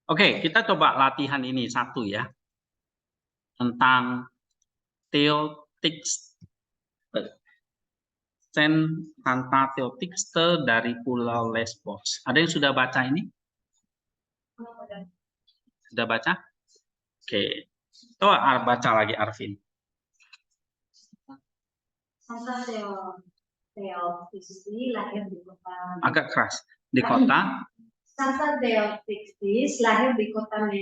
Oke, kita coba latihan ini satu ya. Tentang Theotix Santa Theotixte dari Pulau Lesbos. Ada yang sudah baca ini? Sudah baca? Oke. Coba baca lagi Arvin. Santa Theotixte lahir di kota. Agak keras. Di kota. Santa Theotixte lahir di kota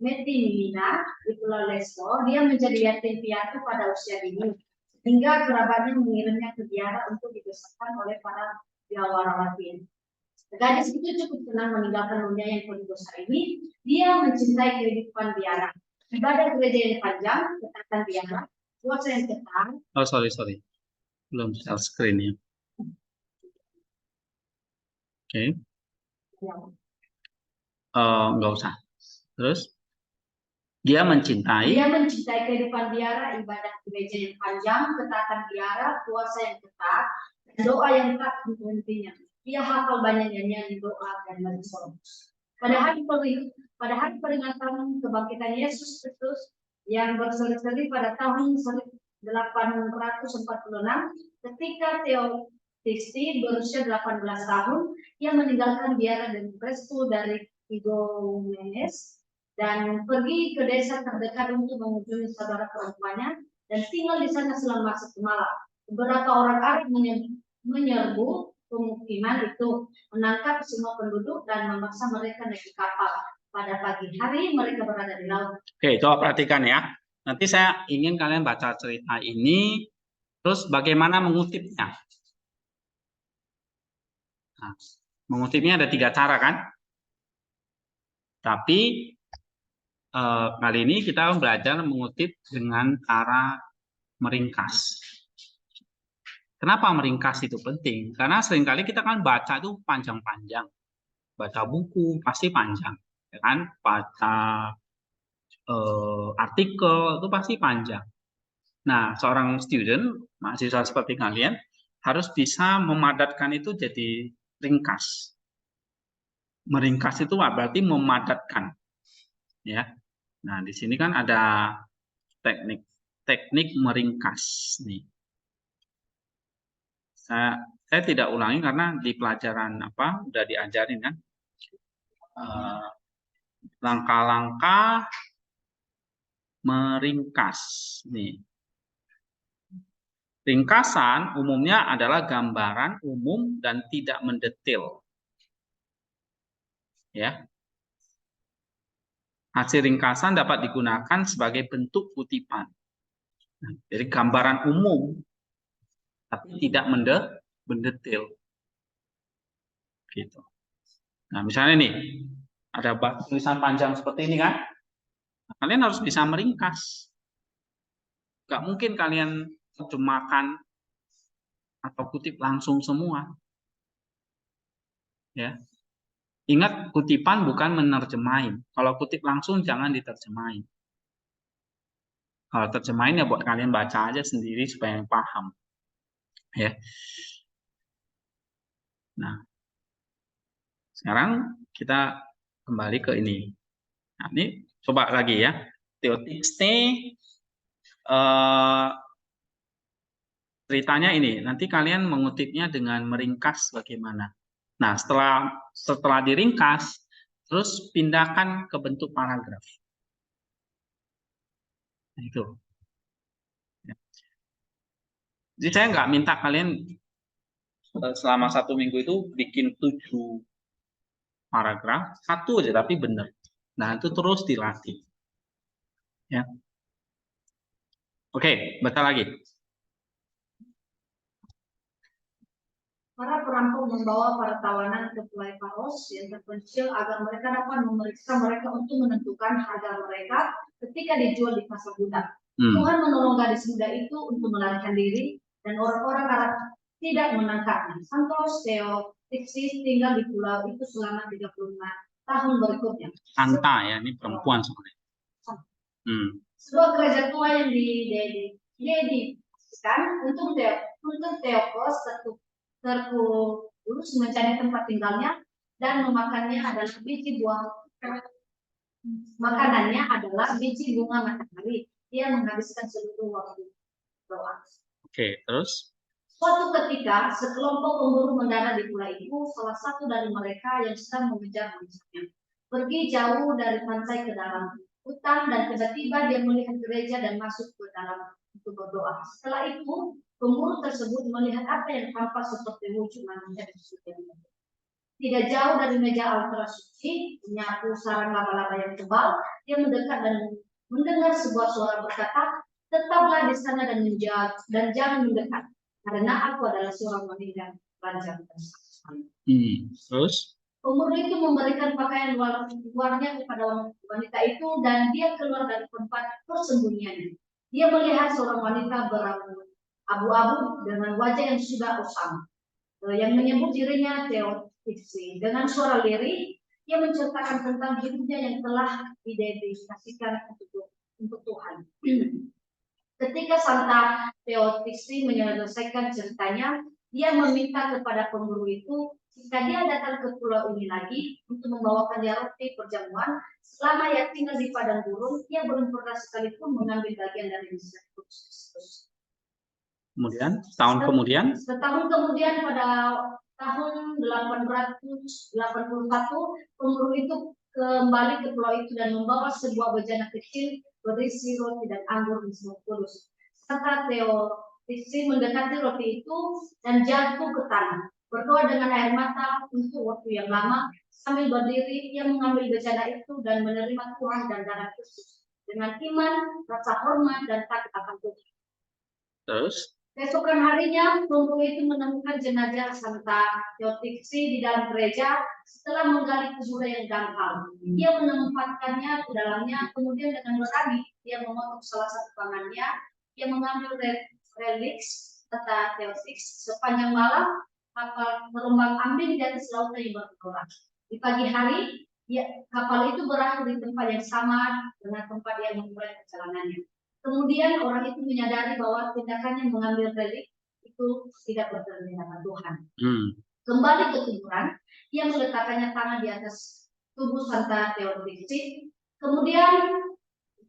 Metimina di Pulau Lesbos. Dia menjadi yatim piatu pada usia dini, hingga kerabatnya mengirimnya ke biara untuk dibesarkan oleh para biarawati. Gadis itu cukup senang meninggalkan dunia yang penuh dosa ini. Dia mencintai kehidupan biara, ibadah gereja yang panjang, ketaatan biara, puasa yang ketat. Oh sorry, belum share screen ya. Oke. Nggak usah. Terus dia mencintai kehidupan biara, ibadah gereja yang panjang, ketaatan biara, puasa yang ketat, dan doa yang tak berhentinya. Dia hafal banyak nyanyian doa dan bersorak. Pada hari peringatan kebangkitan Yesus Kristus yang berseri-seri pada tahun 1846, ketika Theotixte berusia 18 tahun, ia meninggalkan biara dan restu dari Idomenes dan pergi ke desa terdekat untuk mengunjungi saudara perempuannya dan tinggal di sana selama satu malam. Beberapa orang Arab menyerbu pemukiman itu, menangkap semua penduduk dan memaksa mereka naik ke kapal. Pada pagi hari mereka berada di laut. Oke, coba perhatikan ya. Nanti saya ingin kalian baca cerita ini, terus bagaimana mengutipnya. Nah, mengutipnya ada 3 cara kan? Tapi kali ini kita belajar mengutip dengan cara meringkas. Kenapa meringkas itu penting? Karena seringkali kita kan baca itu panjang-panjang. Baca buku pasti panjang, ya kan? Baca artikel itu pasti panjang. Nah, seorang student, mahasiswa seperti kalian, harus bisa memadatkan itu jadi ringkas. Meringkas itu berarti memadatkan, ya. Nah, di sini kan ada teknik meringkas nih. Saya tidak ulangi karena di pelajaran udah diajarin kan. Langkah-langkah meringkas nih. Ringkasan umumnya adalah gambaran umum dan tidak mendetail. Ya. Hasil ringkasan dapat digunakan sebagai bentuk kutipan. Nah, jadi gambaran umum tapi tidak mendetail. Gitu. Nah, misalnya nih, ada tulisan panjang seperti ini kan? Nah, kalian harus bisa meringkas. Gak mungkin kalian terjemahkan atau kutip langsung semua. Ya. Ingat, kutipan bukan menerjemahin. Kalau kutip langsung jangan diterjemahin. Kalau terjemahin ya buat kalian baca aja sendiri supaya paham. Ya. Nah, sekarang kita kembali ke ini. Nah, ini coba lagi ya. Theotixte ceritanya ini. Nanti kalian mengutipnya dengan meringkas bagaimana. Nah, setelah diringkas, terus pindahkan ke bentuk paragraf. Nah, itu. Jadi saya nggak minta kalian selama 1 minggu itu bikin 7 paragraf, 1 aja tapi benar. Nah, itu terus dilatih. Ya. Oke, baca lagi. Para perampok membawa para tawanan ke Pulau Paros yang terpencil agar mereka dapat memeriksa mereka untuk menentukan harga mereka ketika dijual di pasar budak. Tuhan menolong gadis muda itu untuk melarikan diri dan orang-orang Arab tidak menangkapnya. Santos Theotixte tinggal di pulau itu selama 35 tahun berikutnya. Santa ya, ini perempuan sebenarnya. Sebuah kerajaan tua yang didedikasikan untuk Theokos terkudus mencari tempat tinggalnya dan memakannya adalah biji buah Makanannya adalah biji bunga matahari. Dia menghabiskan seluruh waktu doa. Oke, terus? Suatu ketika, sekelompok pemburu mendarat di pulau itu. Salah satu dari mereka yang sedang mengejar mangsanya pergi jauh dari pantai ke dalam hutan, dan tiba-tiba dia melihat gereja dan masuk ke dalam untuk berdoa. Setelah itu, pemburu tersebut melihat apa yang tampak seperti wujud manusia di situ. Tidak jauh dari meja altar suci, menyapu sarang laba-laba yang tebal, dia mendekat dan mendengar sebuah suara berkata, "Tetaplah di sana dan jangan mendekat, karena aku adalah seorang wanita raja." Terus? Pemburu itu memberikan pakaian luarnya kepada wanita itu, dan dia keluar dari tempat persembunyiannya. Dia melihat seorang wanita berambut abu-abu dengan wajah yang sudah usang, yang menyebut dirinya Theotiksi. Dengan suara lirih, ia menceritakan tentang hidupnya yang telah didedikasikan untuk Tuhan. Ketika Santa Theotiksi menyelesaikan ceritanya, dia meminta kepada pemburu itu jika dia datang ke pulau ini lagi untuk membawakan dia roti perjamuan. Selama ia tinggal di padang gurun, ia belum pernah sekalipun mengambil bagian dari misa Kristus. Kemudian, setahun kemudian? Setahun kemudian, pada tahun 881, pemburu itu kembali ke pulau itu dan membawa sebuah bejana kecil berisi roti dan anggur di Semut Kudus. Santa Theotiksi mendekati roti itu dan jatuh ke tanah, berdoa dengan air mata untuk waktu yang lama. Sambil berdiri, ia mengambil bejana itu dan menerima Tuhan dan darah Kristus dengan iman, rasa hormat, dan takut akan Tuhan. Terus? Keesokan harinya, pemburu itu menemukan jenazah Santa Theotiksi di dalam gereja. Setelah menggali kuburan yang dangkal, dia menempatkannya ke dalamnya. Kemudian dengan berani, dia memotong salah satu tangannya. Dia mengambil reliks Santa Theotiksi. Sepanjang malam, kapal terombang ambing di atas lautan yang bergelora. Di pagi hari, kapal itu berakhir di tempat yang sama dengan tempat yang memulai perjalanannya. Kemudian orang itu menyadari bahwa tindakannya mengambil relik itu tidak berkenan di hadapan Tuhan. Kembali ke kuburan, ia meletakkannya tangan di atas tubuh Santa Theotiksi. Kemudian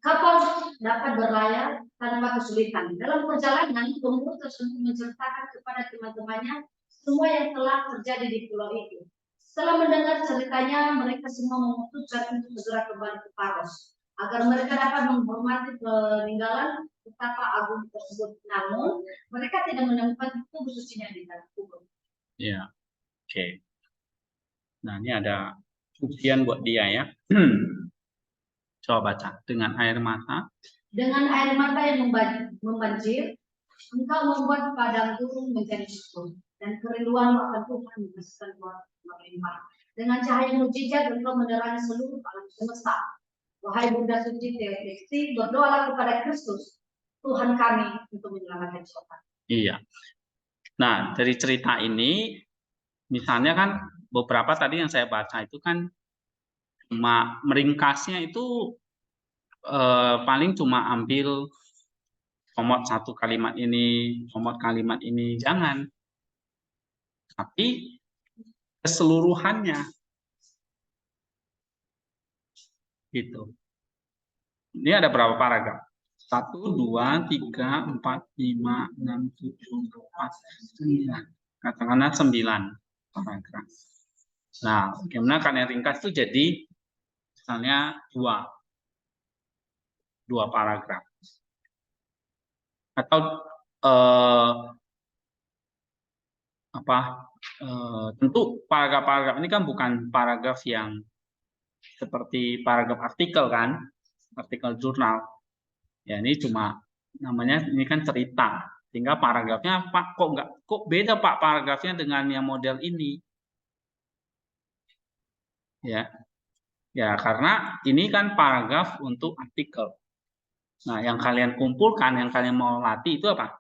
kapal dapat berlayar tanpa kesulitan. Dalam perjalanan, pemburu tersebut menceritakan kepada teman-temannya semua yang telah terjadi di pulau itu. Setelah mendengar ceritanya, mereka semua memutuskan untuk segera kembali ke Paros agar mereka dapat menghormati peninggalan betapa agung tersebut. Namun, mereka tidak menemukan tubuh sucinya di dalam kubur. Ya, oke. Nah, ini ada ujian buat dia ya. Coba baca. Dengan air mata. Dengan air mata yang membanjir, engkau membuat padang gurun menjadi subur, dan kerinduan akan Tuhan menghasilkan buah melimpah. Dengan cahaya mujizat engkau menerangi seluruh alam semesta. Wahai Bunda Suci Theotiksi, berdoalah kepada Kristus, Tuhan kami, untuk menyelamatkan kita. Iya. Nah, dari cerita ini, misalnya kan beberapa tadi yang saya baca itu kan cuma meringkasnya itu paling cuma ambil komot satu kalimat ini, komot kalimat ini, jangan. Tapi keseluruhannya. Gitu. Ini ada berapa paragraf? 1, 2, 3, 4, 5, 6, 7, 8, 9. Katakanlah 9 paragraf. Nah, bagaimana kan yang ringkas itu jadi misalnya 2 paragraf. Atau tentu paragraf-paragraf ini kan bukan paragraf yang seperti paragraf artikel kan, artikel jurnal. Ya ini cuma namanya ini kan cerita, sehingga paragrafnya Pak kok beda Pak paragrafnya dengan yang model ini. Ya karena ini kan paragraf untuk artikel. Nah yang kalian kumpulkan, yang kalian mau latih itu apa?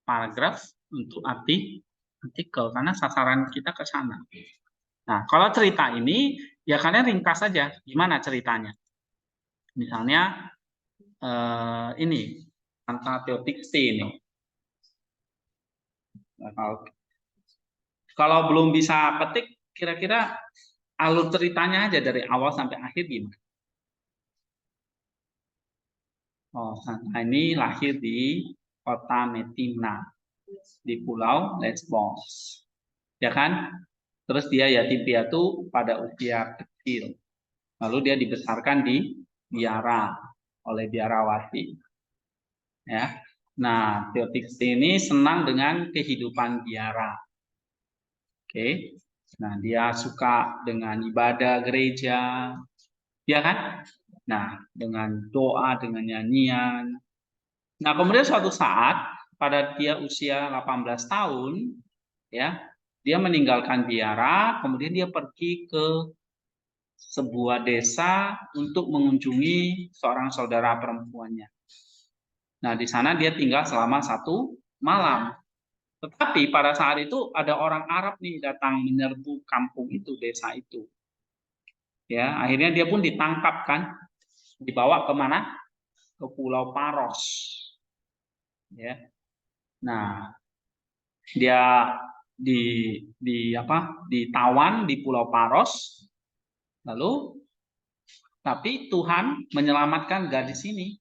Paragraf untuk artikel, karena sasaran kita ke sana. Nah kalau cerita ini ya kalian ringkas saja gimana ceritanya. Misalnya ini Santa Theotiksi ini. Nah, kalau belum bisa petik, kira-kira alur ceritanya aja dari awal sampai akhir gimana? Oh, Santa ini lahir di kota Messina di Pulau Lesbos, ya kan? Terus dia yatim piatu pada usia kecil. Lalu dia dibesarkan di biara oleh biarawati. Ya. Nah, Theotix ini senang dengan kehidupan biara. Oke. Nah, dia suka dengan ibadah gereja, ya kan? Nah, dengan doa, dengan nyanyian. Nah, kemudian suatu saat pada dia usia 18 tahun, ya, dia meninggalkan biara, kemudian dia pergi ke sebuah desa untuk mengunjungi seorang saudara perempuannya. Nah, di sana dia tinggal selama 1 malam. Tetapi pada saat itu ada orang Arab nih datang menyerbu kampung itu, desa itu. Ya, akhirnya dia pun ditangkap kan, dibawa ke mana? Ke Pulau Paros. Ya. Nah, dia ditawan di Pulau Paros. Lalu tapi Tuhan menyelamatkan gadis ini.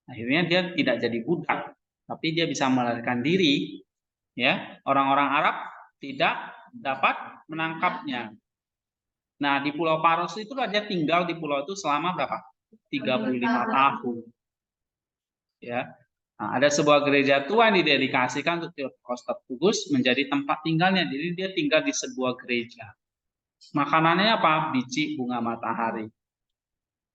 Akhirnya dia tidak jadi budak, tapi dia bisa melarikan diri. Ya, orang-orang Arab tidak dapat menangkapnya. Nah, di Pulau Paros itu dia tinggal di pulau itu selama berapa? 35 tahun. Ya. Nah, ada sebuah gereja tua yang didedikasikan untuk Theotokos Tertugus menjadi tempat tinggalnya. Jadi dia tinggal di sebuah gereja. Makanannya apa? Biji bunga matahari.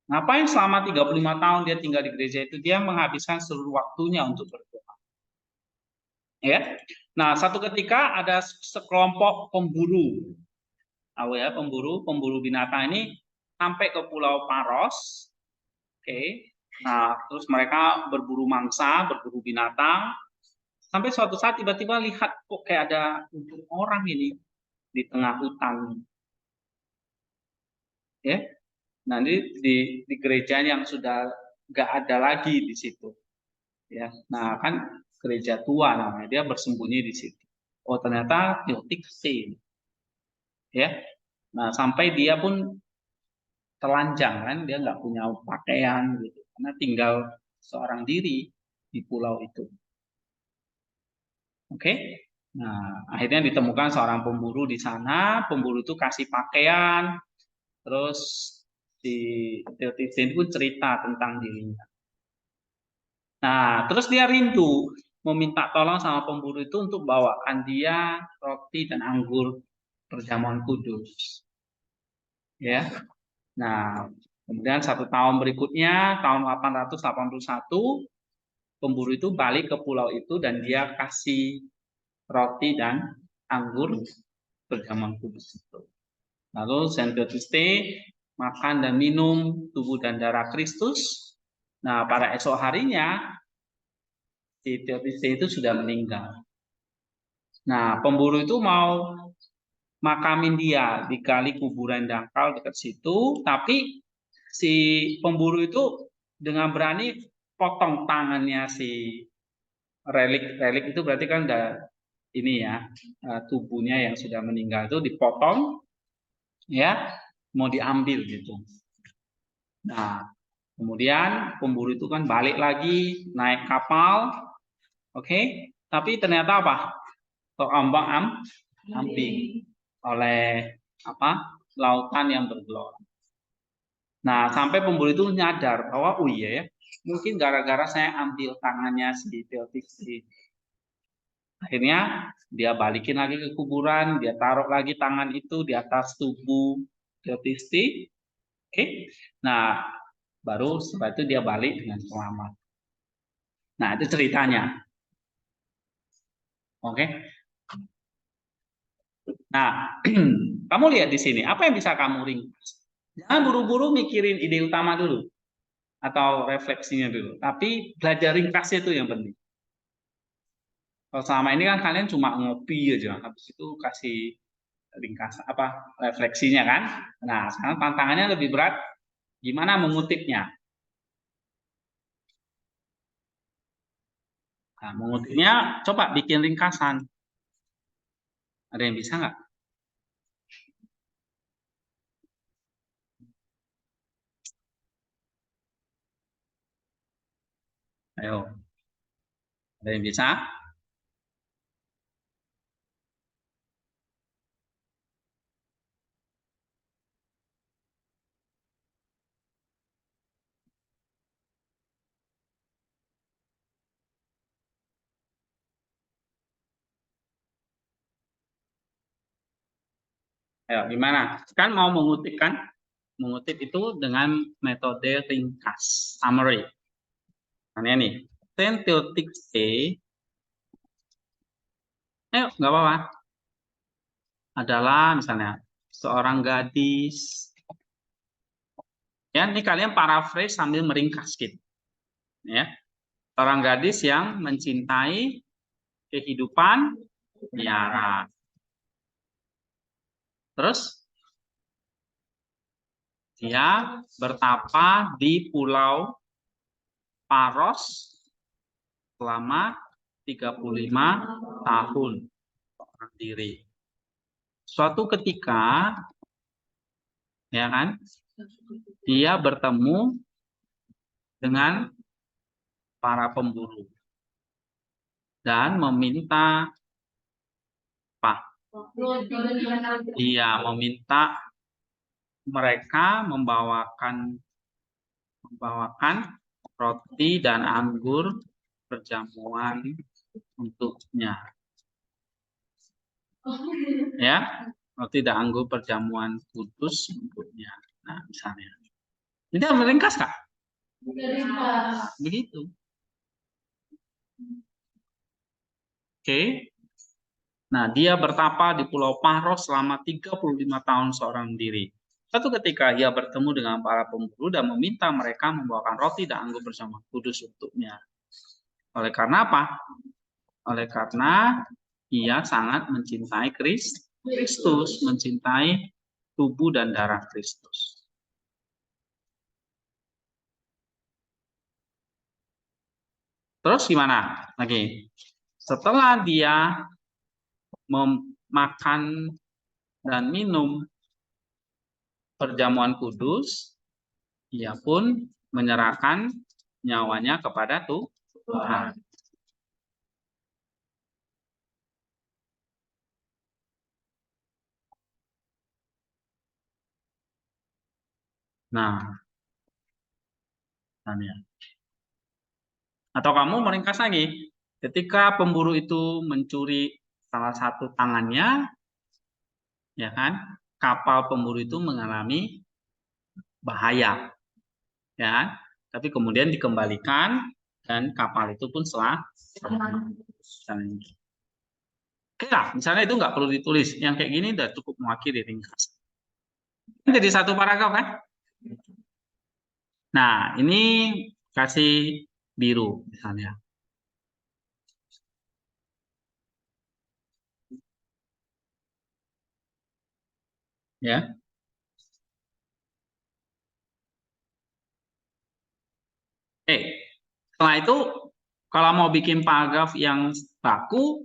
Ngapain selama 35 tahun dia tinggal di gereja itu? Dia menghabiskan seluruh waktunya untuk berdoa. Ya. Nah, satu ketika ada sekelompok pemburu. Tahu ya, pemburu binatang ini sampai ke Pulau Paros. Oke. Nah, terus mereka berburu mangsa, berburu binatang. Sampai suatu saat tiba-tiba lihat kok kayak ada untuk orang ini di tengah hutan. Ya. Nanti di gereja yang sudah nggak ada lagi di situ. Ya. Nah, kan gereja tua namanya, dia bersembunyi di situ. Oh, ternyata Theotix ya. Nah, sampai dia pun telanjang kan, dia nggak punya pakaian gitu, karena tinggal seorang diri di pulau itu. Oke. Nah, akhirnya ditemukan seorang pemburu di sana. Pemburu itu kasih pakaian, terus si Theotix pun cerita tentang dirinya. Nah, terus dia rindu meminta tolong sama pemburu itu untuk bawakan dia roti dan anggur perjamuan kudus. Ya. Nah, kemudian 1 tahun berikutnya, tahun 881, pemburu itu balik ke pulau itu dan dia kasih roti dan anggur perjamuan kudus itu. Lalu Saint Theotiste makan dan minum tubuh dan darah Kristus. Nah, pada esok harinya si Theotiste itu sudah meninggal. Nah, pemburu itu mau makamin dia, digali kuburan dangkal dekat situ, tapi si pemburu itu dengan berani potong tangannya si relik itu berarti kan udah ini ya, tubuhnya yang sudah meninggal itu dipotong ya, mau diambil gitu. Nah, kemudian pemburu itu kan balik lagi naik kapal, oke, tapi ternyata apa? Terombang ambing oleh apa? Lautan yang bergelora. Nah, sampai pemburu itu nyadar bahwa oh iya ya, mungkin gara-gara saya ambil tangannya si Theotix. Akhirnya dia balikin lagi ke kuburan, dia taruh lagi tangan itu di atas tubuh Theotix. Oke. Nah, baru setelah itu dia balik dengan selamat. Nah, itu ceritanya. Oke. Nah, kamu lihat di sini, apa yang bisa kamu ringkas? Jangan buru-buru mikirin ide utama dulu atau refleksinya dulu, tapi belajar ringkasnya itu yang penting. Kalau selama ini kan kalian cuma ngopi aja, habis itu kasih ringkas apa refleksinya kan. Nah, sekarang tantangannya lebih berat, gimana mengutipnya? Nah, mengutipnya coba bikin ringkasan. Ada yang bisa nggak? Ayo, ada yang bisa? Ayo, gimana? Kan mau mengutip kan? Mengutip itu dengan metode ringkas, summary. Nah, ini, Tentiltik A, ayo, nggak apa-apa. Adalah misalnya seorang gadis. Ya, ini kalian paraphrase sambil meringkas gitu. Ya, seorang gadis yang mencintai kehidupan biara. Terus dia bertapa di Pulau Paros selama 35 tahun seorang diri. Suatu ketika, ya kan, dia bertemu dengan para pemburu dan meminta apa? Dia meminta mereka membawakan roti dan anggur perjamuan untuknya. Ya, roti dan anggur perjamuan kudus untuknya. Nah, misalnya. Ini meringkas Kak? Begitu. Oke. Nah, dia bertapa di Pulau Paros selama 35 tahun seorang diri. Suatu ketika ia bertemu dengan para pemburu dan meminta mereka membawakan roti dan anggur bersama kudus untuknya. Oleh karena apa? Oleh karena ia sangat mencintai Kristus, mencintai tubuh dan darah Kristus. Terus gimana lagi? Setelah dia memakan dan minum perjamuan kudus, ia pun menyerahkan nyawanya kepada Tuhan. Nah, atau kamu meringkas lagi, ketika pemburu itu mencuri salah satu tangannya, ya kan, kapal pemburu itu mengalami bahaya, ya kan? Tapi kemudian dikembalikan dan kapal itu pun selamat. Oke lah, misalnya itu nggak perlu ditulis, yang kayak gini udah cukup mewakili ringkas. Jadi satu paragraf kan? Nah, ini kasih biru misalnya. Ya. Setelah itu kalau mau bikin paragraf yang baku,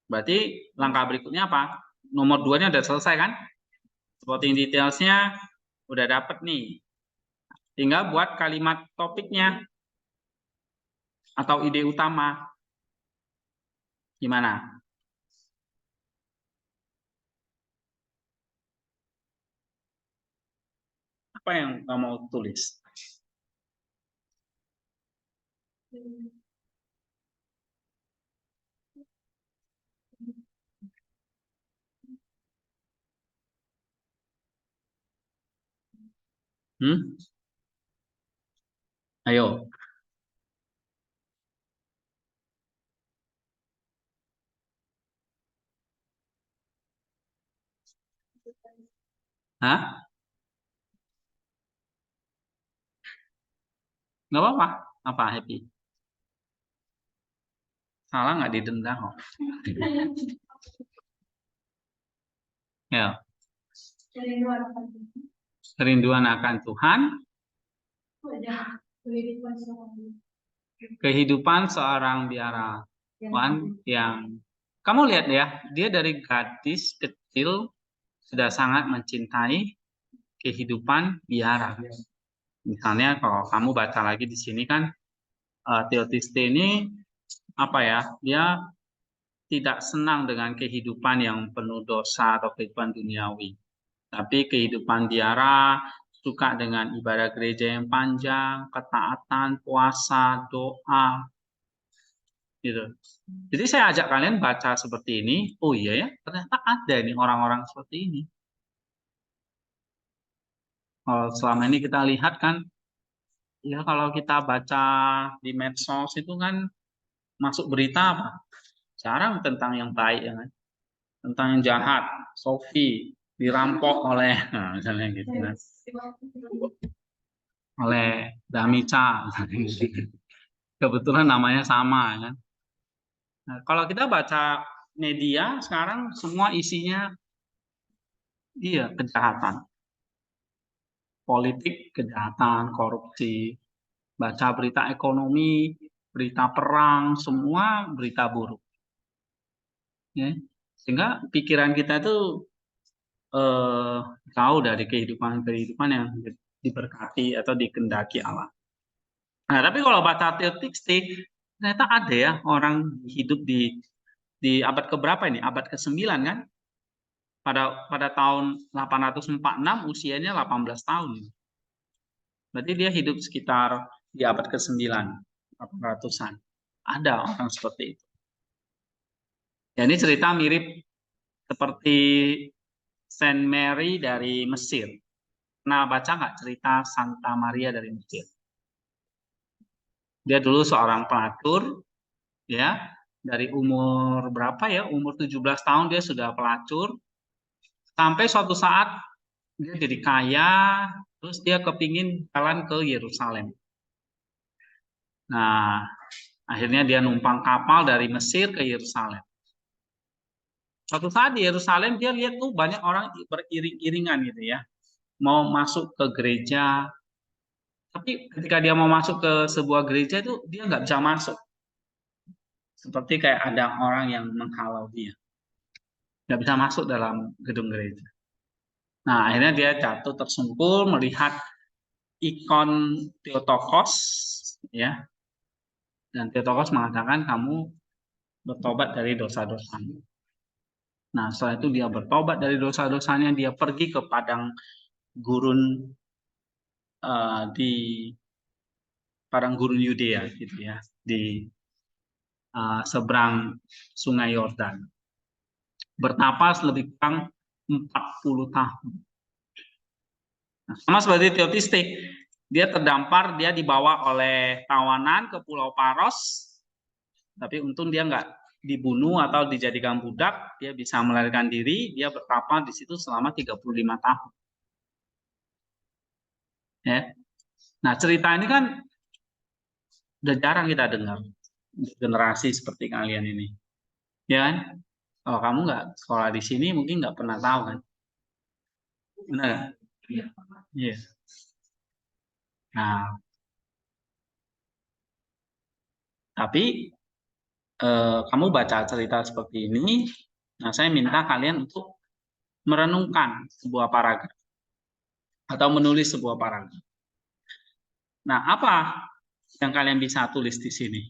berarti langkah berikutnya apa? Nomor 2-nya udah selesai kan? Supporting details-nya udah dapet nih. Tinggal buat kalimat topiknya atau ide utama. Gimana? Apa yang kamu mau tulis? Ayo. Hah? Nggak apa-apa. Apa happy? Salah nggak didenda kok. Ya. Kerinduan akan Tuhan. Kehidupan seorang biarawan yang kamu lihat ya, dia dari gadis kecil sudah sangat mencintai kehidupan biara. Misalnya kalau kamu baca lagi di sini kan, Teotiste ini apa ya? Dia tidak senang dengan kehidupan yang penuh dosa atau kehidupan duniawi. Tapi kehidupan diara suka dengan ibadah gereja yang panjang, ketaatan, puasa, doa, gitu. Jadi saya ajak kalian baca seperti ini. Oh iya ya, ternyata ada nih orang-orang seperti ini. Kalau selama ini kita lihat kan, ya kalau kita baca di medsos itu kan masuk berita apa? Jarang tentang yang baik ya kan, tentang yang jahat. Sophie dirampok oleh, nah, misalnya gitu kan, oleh Damica, kebetulan namanya sama kan. Nah, kalau kita baca media sekarang semua isinya iya kejahatan, politik kejahatan, korupsi, baca berita ekonomi, berita perang, semua berita buruk. Ya. Sehingga pikiran kita itu jauh dari kehidupan yang diberkati atau dikendaki Allah. Nah, tapi kalau baca teotiksti, ternyata ada ya orang hidup di abad keberapa ini? Abad ke-9 kan? Pada tahun 846 usianya 18 tahun. Berarti dia hidup sekitar di abad ke-9, 800-an. Ada orang seperti itu. Ya, ini cerita mirip seperti Saint Mary dari Mesir. Nah, baca nggak cerita Santa Maria dari Mesir? Dia dulu seorang pelacur, ya, dari umur berapa ya? Umur 17 tahun dia sudah pelacur. Sampai suatu saat dia jadi kaya, terus dia kepingin jalan ke Yerusalem. Nah, akhirnya dia numpang kapal dari Mesir ke Yerusalem. Suatu saat di Yerusalem dia lihat tuh banyak orang beriring-iringan gitu ya, mau masuk ke gereja. Tapi ketika dia mau masuk ke sebuah gereja itu dia nggak bisa masuk. Seperti kayak ada orang yang menghalau dia. Nggak bisa masuk dalam gedung gereja. Nah, akhirnya dia jatuh tersungkur melihat ikon Theotokos, ya. Dan Theotokos mengatakan kamu bertobat dari dosa-dosamu. Nah, setelah itu dia bertobat dari dosa-dosanya, dia pergi ke padang gurun di padang gurun Yudea, gitu ya, di seberang Sungai Yordan. Bernapas lebih kurang 40 tahun. Nah, sama seperti Teotiste, dia terdampar, dia dibawa oleh tawanan ke Pulau Paros, tapi untung dia nggak dibunuh atau dijadikan budak, dia bisa melarikan diri, dia bertapa di situ selama 35 tahun. Ya. Nah, cerita ini kan udah jarang kita dengar generasi seperti kalian ini. Ya kan? Kalau kamu nggak sekolah di sini mungkin nggak pernah tahu kan. Benar? Iya. Nah, tapi kamu baca cerita seperti ini, nah saya minta kalian untuk merenungkan sebuah paragraf atau menulis sebuah paragraf. Nah, apa yang kalian bisa tulis di sini?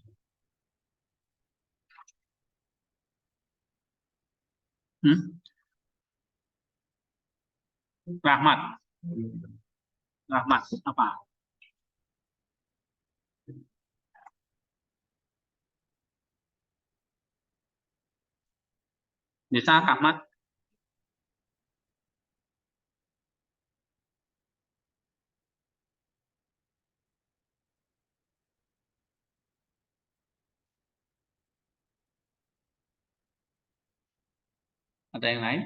Rahmat. Rahmat, apa? Bisa, Rahmat? Ada yang lain?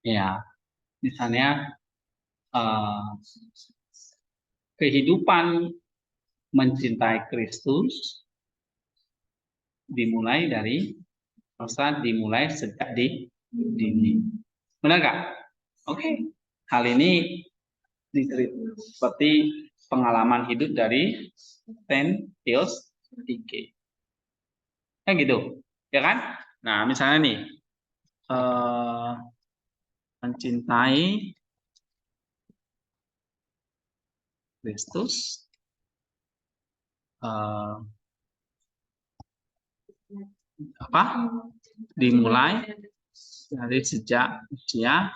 Ya, misalnya kehidupan mencintai Kristus dimulai dari dimulai sejak dini. Benar nggak? Oke. Hal ini seperti pengalaman hidup dari Saint Pius III. Kan gitu, ya kan? Nah, misalnya nih, mencintai Kristus dimulai dari sejak usia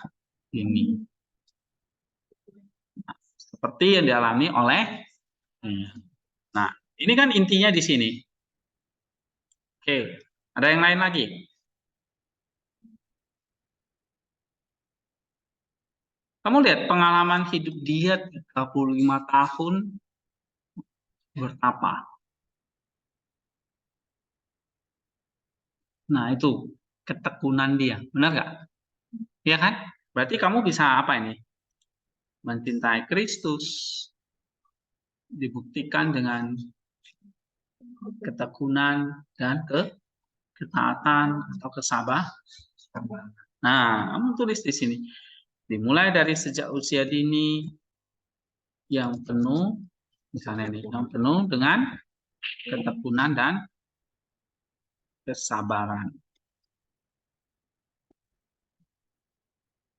ini. Nah, seperti yang dialami oleh Nah, ini kan intinya di sini. Oke, ada yang lain lagi? Kamu lihat pengalaman hidup dia 35 tahun bertapa. Nah, itu ketekunan dia, benar nggak? Iya kan? Berarti kamu bisa apa ini? Mencintai Kristus dibuktikan dengan ketekunan dan ketaatan atau kesabaran. Nah, kamu tulis di sini. Dimulai dari sejak usia dini yang penuh, misalnya ini, yang penuh dengan ketekunan dan kesabaran.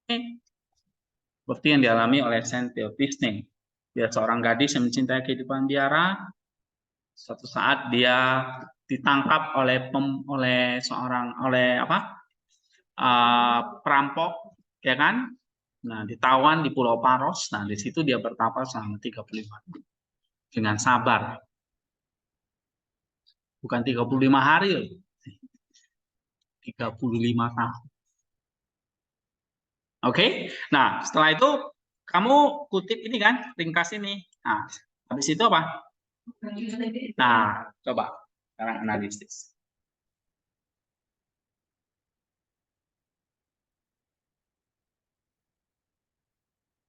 Seperti yang dialami oleh Saint Theophisne. Dia seorang gadis yang mencintai kehidupan biara. Suatu saat dia ditangkap oleh perampok, ya kan? Nah, ditawan di Pulau Paros. Nah, di situ dia bertapa selama 35 tahun dengan sabar. Bukan 35 hari loh. 35 tahun. Oke. Nah, setelah itu kamu kutip ini kan, ringkas ini. Nah, habis itu apa? Nah, coba sekarang analisis.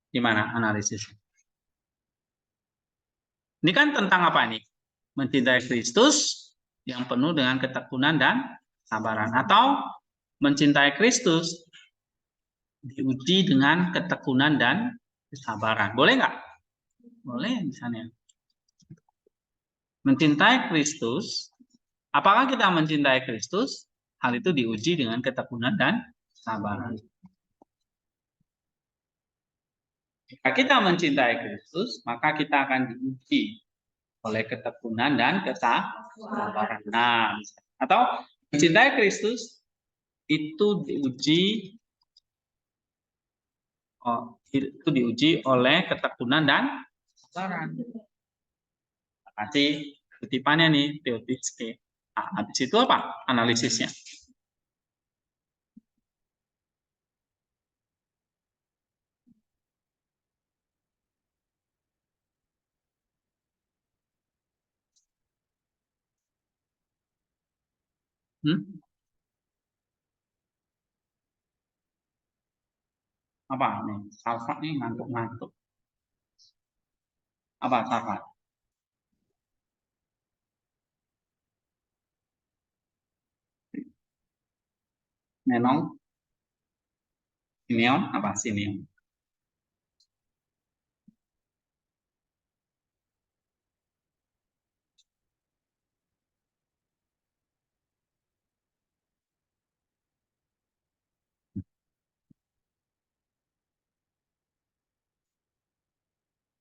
Gimana analisisnya? Ini kan tentang apa nih? Mencintai Kristus yang penuh dengan ketekunan dan sabaran. Atau mencintai Kristus diuji dengan ketekunan dan kesabaran. Boleh nggak? Boleh misalnya. Mencintai Kristus, apakah kita mencintai Kristus? Hal itu diuji dengan ketekunan dan kesabaran. Jika kita mencintai Kristus, maka kita akan diuji oleh ketekunan dan kesabaran. Nah, atau mencintai Kristus itu diuji oleh ketekunan dan kesabaran. Kasih kutipannya nih, Theophisne. Nah, habis itu apa analisisnya? Apa nih? Salfat nih ngantuk-ngantuk. Apa salfat? Nenong? Simeon? Apa Simeon?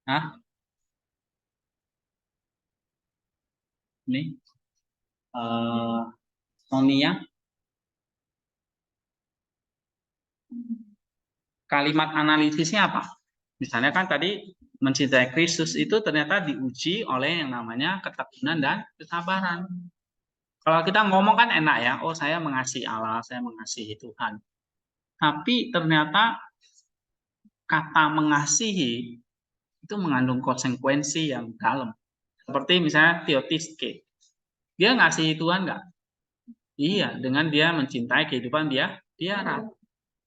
Hah? Ini? Sonia? Kalimat analisisnya apa? Misalnya kan tadi mencintai Kristus itu ternyata diuji oleh yang namanya ketekunan dan kesabaran. Kalau kita ngomong kan enak ya, oh saya mengasihi Allah, saya mengasihi Tuhan. Tapi ternyata kata mengasihi itu mengandung konsekuensi yang dalam. Seperti misalnya Theophisne. Dia ngasihi Tuhan nggak? Iya, dengan dia mencintai kehidupan biara.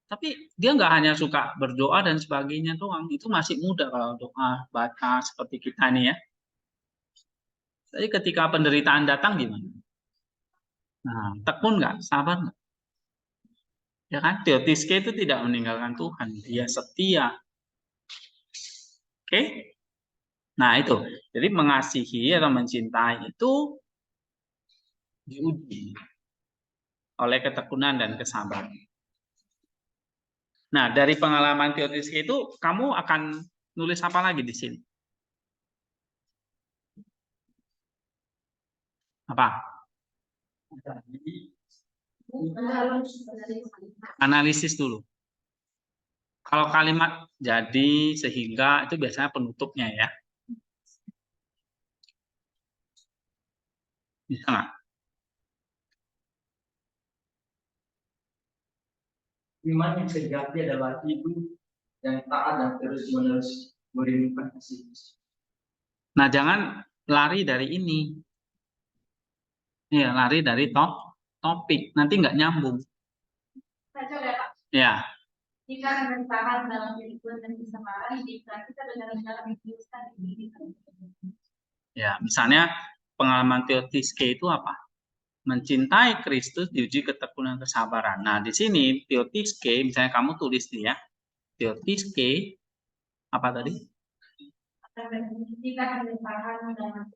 Tapi dia nggak hanya suka berdoa dan sebagainya doang. Itu masih muda kalau doa, baca seperti kita nih ya. Tapi ketika penderitaan datang gimana? Nah, tekun nggak? Sabar nggak? Ya kan? Theophisne itu tidak meninggalkan Tuhan. Dia setia. Oke? Nah, itu. Jadi mengasihi atau mencintai itu diuji oleh ketekunan dan kesabaran. Nah, dari pengalaman teoritis itu, kamu akan nulis apa lagi di sini? Apa? Analisis dulu. Kalau kalimat jadi, sehingga, itu biasanya penutupnya ya. Bisa nggak? Iman yang sejati adalah ibu yang taat dan terus-menerus merindukan kasih. Nah, jangan lari dari ini. Ya, lari dari topik. Nanti nggak nyambung. Ya. Jika bertahan dalam kehidupan dan kesabaran, jika kita benar-benar menghidupkan diri. Ya, misalnya pengalaman teotiske itu apa? Mencintai Kristus diuji ketekunan kesabaran. Nah, di sini teotiske, misalnya kamu tulis nih ya. Teotiske apa tadi? Jika bertahan dalam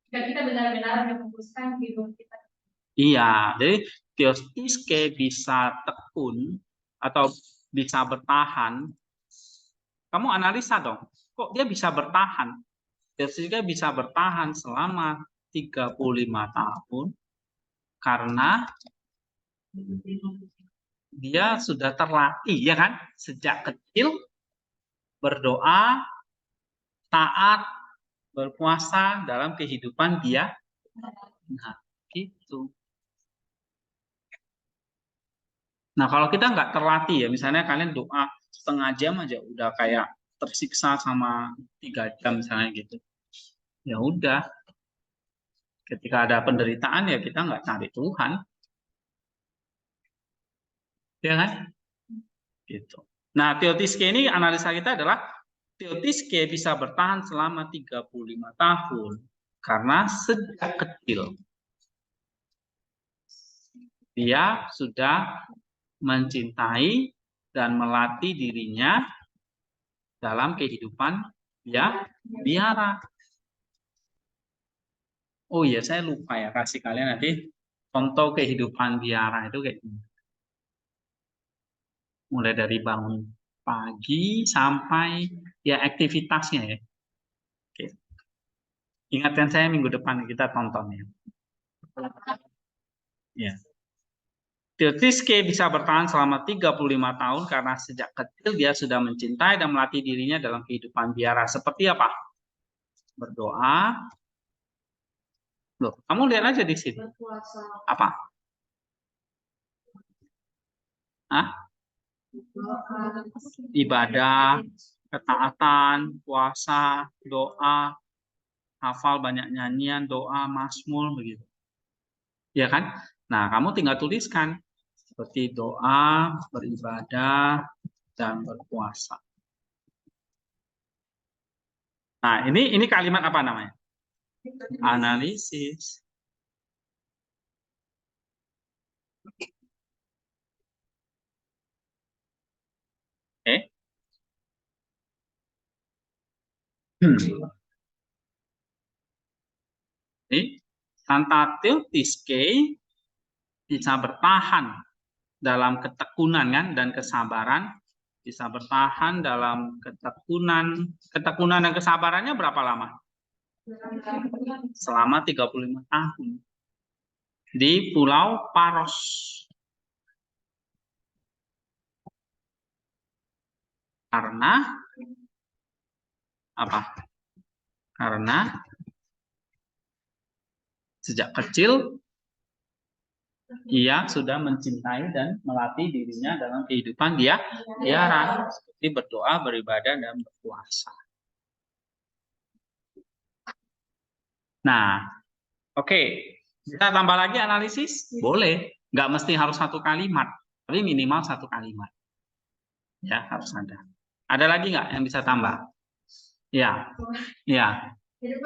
jika kita benar-benar menghembuskan hidup kita. Iya, jadi teotiske bisa tekun atau bisa bertahan. Kamu analisa dong, kok dia bisa bertahan? Teotiske bisa bertahan selama 35 tahun karena dia sudah terlatih, ya kan? Sejak kecil berdoa, taat, berpuasa dalam kehidupan dia. Nah, gitu. Nah, kalau kita nggak terlatih ya, misalnya kalian doa setengah jam aja udah kayak tersiksa sama 3 jam misalnya gitu. Ya udah, ketika ada penderitaan ya kita nggak cari Tuhan. Ya kan? Gitu. Nah, teotiske ini analisa kita adalah teotiske bisa bertahan selama 35 tahun karena sejak kecil dia sudah mencintai dan melatih dirinya dalam kehidupan biara. Oh iya, saya lupa ya kasih kalian nanti contoh kehidupan biara itu kayak gini. Mulai dari bangun pagi sampai ya aktivitasnya ya. Oke. Ingatkan saya minggu depan kita tonton ya. Ya. Teotiske bisa bertahan selama 35 tahun karena sejak kecil dia sudah mencintai dan melatih dirinya dalam kehidupan biara. Seperti apa? Berdoa. Loh, kamu lihat aja di sini. Berpuasa. Apa? Hah? Ibadah, ketaatan, puasa, doa, hafal banyak nyanyian, doa, mazmur begitu. Ya kan? Nah, kamu tinggal tuliskan seperti doa, beribadah, dan berpuasa. Nah, ini kalimat apa namanya? Analisis. Oke. Jadi, Santa Teotiske bisa bertahan dalam ketekunan kan dan kesabaran, bisa bertahan dalam ketekunan dan kesabarannya berapa lama? Selama 35 tahun di Pulau Paros. Karena apa? Karena sejak kecil ia sudah mencintai dan melatih dirinya dalam kehidupan biara seperti berdoa, beribadah, dan berpuasa. Nah, oke. Kita tambah lagi analisis? Boleh. Nggak mesti harus satu kalimat, tapi minimal satu kalimat. Ya, harus ada. Ada lagi nggak yang bisa tambah? Ya, ya. Hidup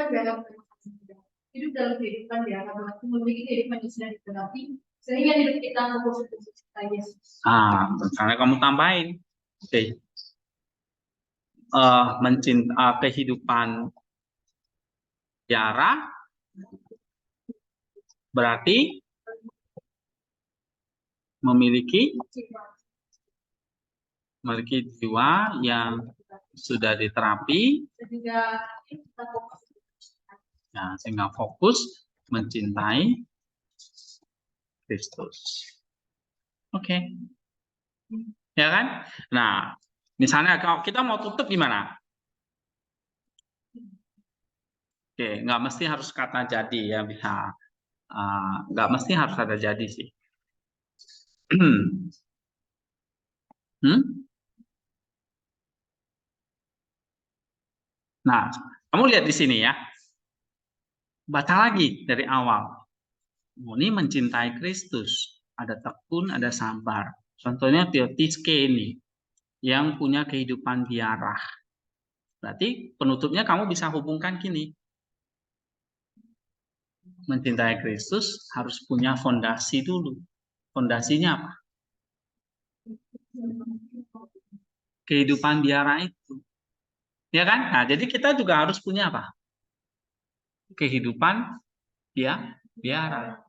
dalam kehidupan biara berarti memiliki kehidupan yang sudah dikenapi sehingga hidup kita fokus kepada Yesus. Karena kamu tambahin. Oke. Kehidupan biara berarti memiliki jiwa yang sudah diterapi, nah, sehingga fokus mencintai Kristus. Oke. Ya kan? Nah, misalnya kalau kita mau tutup gimana? Oke, nggak mesti harus kata jadi ya, bisa. Nggak mesti harus ada jadi sih. Nah, kamu lihat di sini ya. Baca lagi dari awal. Ini mencintai Kristus. Ada tekun, ada sabar. Contohnya Theotiske ini. Yang punya kehidupan biarah. Berarti penutupnya kamu bisa hubungkan gini. Mencintai Kristus harus punya fondasi dulu. Fondasinya apa? Kehidupan biara itu. Ya kan? Nah, jadi kita juga harus punya apa? Kehidupan biara.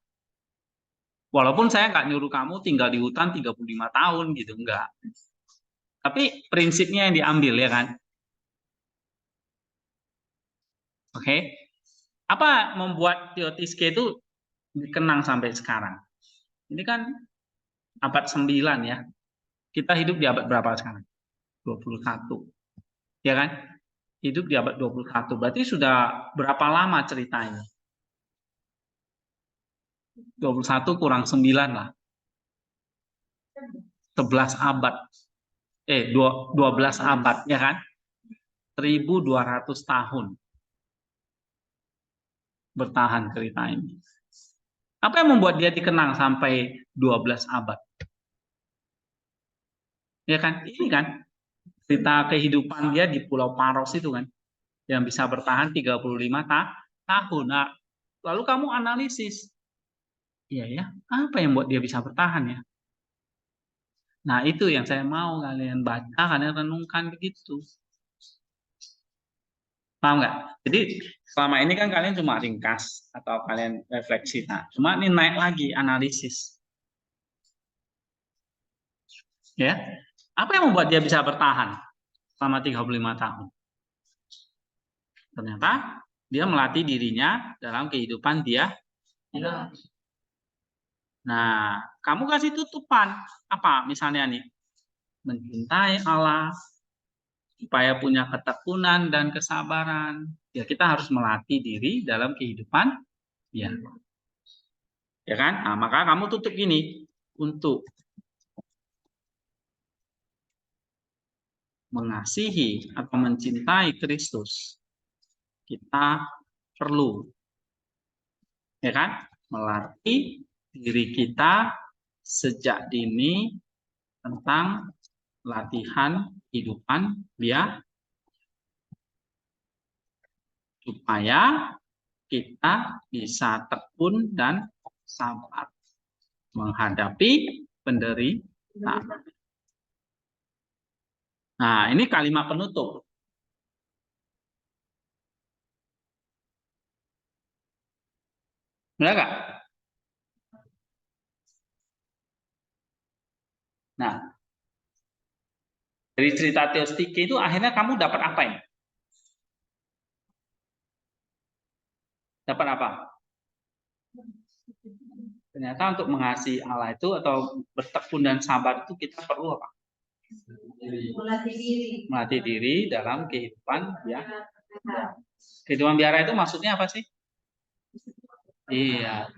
Walaupun saya nggak nyuruh kamu tinggal di hutan 35 tahun gitu, enggak. Tapi prinsipnya yang diambil ya kan? Oke. Apa membuat Theotiske itu dikenang sampai sekarang? Ini kan abad 9 ya. Kita hidup di abad berapa sekarang? 21. Ya kan? Hidup di abad 21. Berarti sudah berapa lama cerita ini? 21 kurang 9 lah. 11 abad. 12 abad, ya kan? 1200 tahun bertahan cerita ini. Apa yang membuat dia dikenang sampai 12 abad? Ya kan? Ini kan cerita kehidupan dia di Pulau Paros itu kan, yang bisa bertahan 35 tahun. Nah, lalu kamu analisis, iya ya, apa yang membuat dia bisa bertahan ya? Nah, itu yang saya mau kalian baca, kalian renungkan begitu. Paham nggak? Jadi selama ini kan kalian cuma ringkas atau kalian refleksi. Nah, cuma ini naik lagi analisis. Ya, apa yang membuat dia bisa bertahan selama 35 tahun? Ternyata dia melatih dirinya dalam kehidupan dia. Nah, kamu kasih tutupan apa? Misalnya nih, mencintai Allah, supaya punya ketekunan dan kesabaran. Ya, kita harus melatih diri dalam kehidupan ya. Ya kan? Nah, maka kamu tutup gini, untuk mengasihi atau mencintai Kristus, kita perlu, ya kan, melatih diri kita sejak dini tentang latihan kehidupan biar supaya kita bisa tekun dan sabar menghadapi penderitaan. Nah, ini kalimat penutup. Benar nggak? Nah, dari cerita Theotiske itu akhirnya kamu dapat apa ini? Dapat apa? Ternyata untuk mengasihi Allah itu atau bertekun dan sabar itu kita perlu apa? Melatih diri dalam kehidupan ya. Kehidupan biara itu maksudnya apa sih? Iya.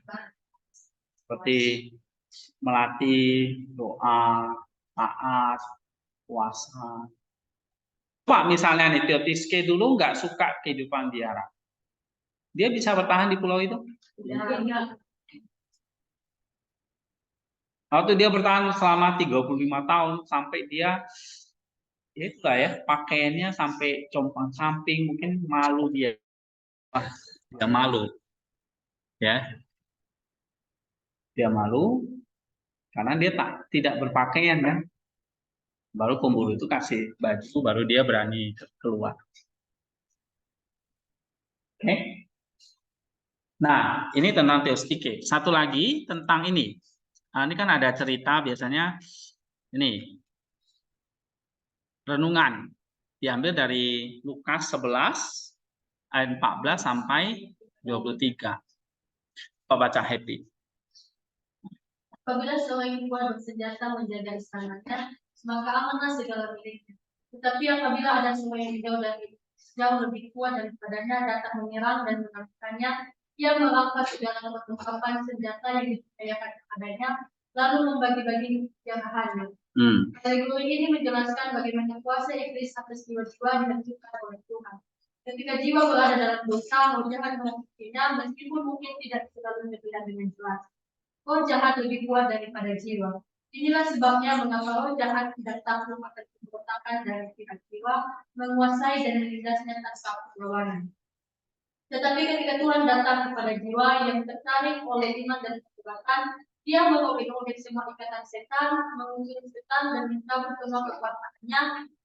Seperti melatih doa, taat, puasa. Pak misalnya nih Theotiske dulu nggak suka kehidupan biara. Dia bisa bertahan di pulau itu? Waktu dia bertahan selama 35 tahun sampai dia itu lah ya, pakaiannya sampai compang samping, mungkin malu dia. Wah, dia malu. Ya. Dia malu karena dia tidak berpakaian kan. Baru pemburu itu kasih baju, baru dia berani keluar. Oke. Nah, ini tentang Theotiske. Satu lagi tentang ini. Nah, ini kan ada cerita biasanya ini renungan diambil dari Lukas 11 ayat 14 sampai 23. Coba baca Happy. Apabila seorang kuat bersenjata menjaga istananya, maka amanlah segala miliknya. Tetapi apabila ada seorang yang jauh lebih kuat daripadanya datang menyerang dan mengalahkannya, ia merampas segala perlengkapan senjata yang dipercayakan kepadanya, lalu membagi-bagi jarahannya. Kategori ini menjelaskan bagaimana kuasa iblis atas jiwa-jiwa dihancurkan oleh Tuhan. Ketika jiwa berada dalam dosa, roh jahat memasukinya, meskipun mungkin tidak selalu terlihat dengan jelas. Roh jahat lebih kuat daripada jiwa. Inilah sebabnya mengapa roh jahat tidak takut akan pemberontakan dari pihak jiwa, menguasai dan menindasnya tanpa perlawanan. Tetapi ketika Tuhan datang kepada jiwa yang tertarik oleh iman dan pertobatan, dia merobek-robek semua ikatan setan, mengusir setan dan mencabut semua kekuasaannya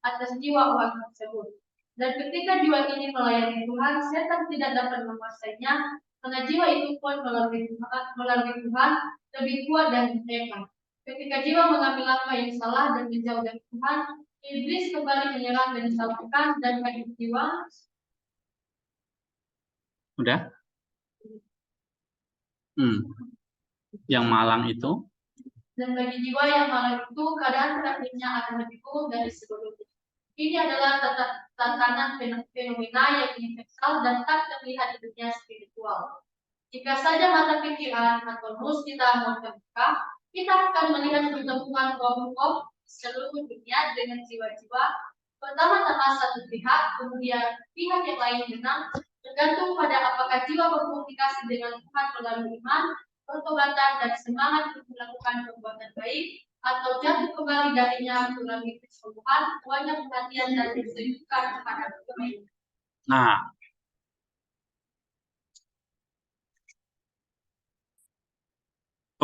atas jiwa orang tersebut. Dan ketika jiwa ini melayani Tuhan, setan tidak dapat menguasainya, karena jiwa itu pun melalui Tuhan lebih kuat dan hebat. Ketika jiwa mengambil langkah yang salah dan menjauh dari Tuhan, iblis kembali menyerang dan mensalahkan dan bagi jiwa. Udah? Yang malang itu. Dan bagi jiwa yang malang itu, keadaan terakhirnya akan lebih buruk dari sebelumnya. Ini adalah tantangan fenomena yang universal dan tak terlihat di dunia spiritual. Jika saja mata pikiran atau nus kita mau terbuka, kita akan melihat pertemuan roh-roh seluruh dunia dengan jiwa-jiwa. Pertama-tama satu pihak, kemudian pihak yang lain menang, tergantung pada apakah jiwa berkomunikasi dengan Tuhan melalui iman, pertobatan, dan semangat untuk melakukan perbuatan baik, atau jatuh kembali darinya melalui kesembuhan, banyak perhatian dan disebutkan kepada Tuhan. Nah,